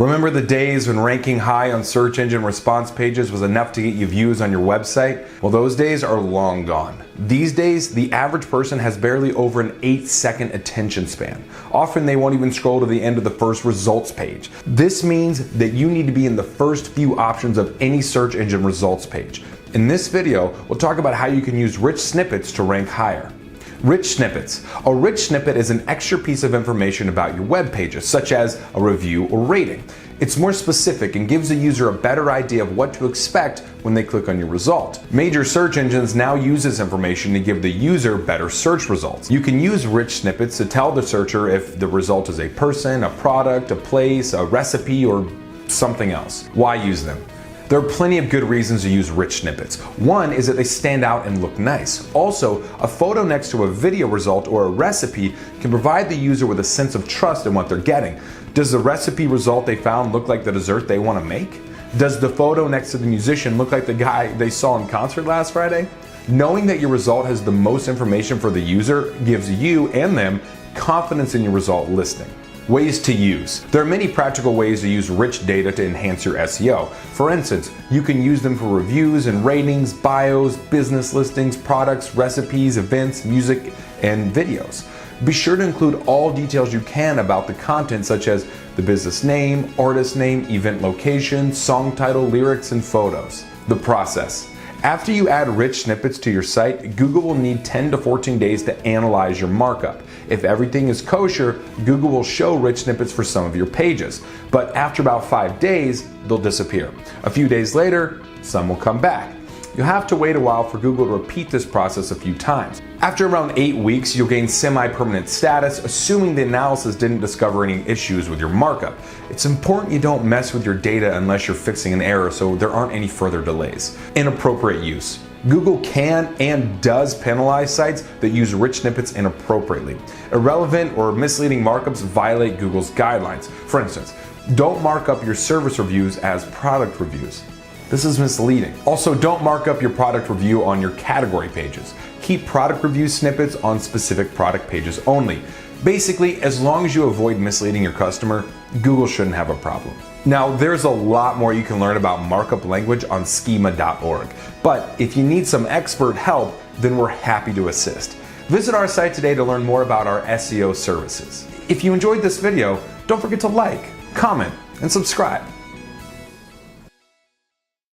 Remember the days when ranking high on search engine response pages was enough to get you views on your website? Well, those days are long gone. These days, the average person has barely over an 8-second attention span. Often they won't even scroll to the end of the first results page. This means that you need to be in the first few options of any search engine results page. In this video, we'll talk about how you can use rich snippets to rank higher. Rich snippets. A rich snippet is an extra piece of information about your web pages, such as a review or rating. It's more specific and gives the user a better idea of what to expect when they click on your result. Major search engines now use this information to give the user better search results. You can use rich snippets to tell the searcher if the result is a person, a product, a place, a recipe, or something else. Why use them? There are plenty of good reasons to use rich snippets. One is that they stand out and look nice. Also, a photo next to a video result or a recipe can provide the user with a sense of trust in what they're getting. Does the recipe result they found look like the dessert they want to make? Does the photo next to the musician look like the guy they saw in concert last Friday? Knowing that your result has the most information for the user gives you and them confidence in your result listing. Ways to use. There are many practical ways to use rich data to enhance your SEO. For instance, you can use them for reviews and ratings, bios, business listings, products, recipes, events, music, and videos. Be sure to include all details you can about the content, such as the business name, artist name, event location, song title, lyrics, and photos. The process. After you add rich snippets to your site, Google will need 10 to 14 days to analyze your markup. If everything is kosher, Google will show rich snippets for some of your pages. But after about 5 days, they'll disappear. A few days later, some will come back. You'll have to wait a while for Google to repeat this process a few times. After around 8 weeks, you'll gain semi-permanent status, assuming the analysis didn't discover any issues with your markup. It's important you don't mess with your data unless you're fixing an error, so there aren't any further delays. Inappropriate use. Google can and does penalize sites that use rich snippets inappropriately. Irrelevant or misleading markups violate Google's guidelines. For instance, don't mark up your service reviews as product reviews. This is misleading. Also, don't mark up your product review on your category pages. Keep product review snippets on specific product pages only. Basically, as long as you avoid misleading your customer, Google shouldn't have a problem. Now, there's a lot more you can learn about markup language on schema.org. But if you need some expert help, then we're happy to assist. Visit our site today to learn more about our SEO services. If you enjoyed this video, don't forget to like, comment, and subscribe.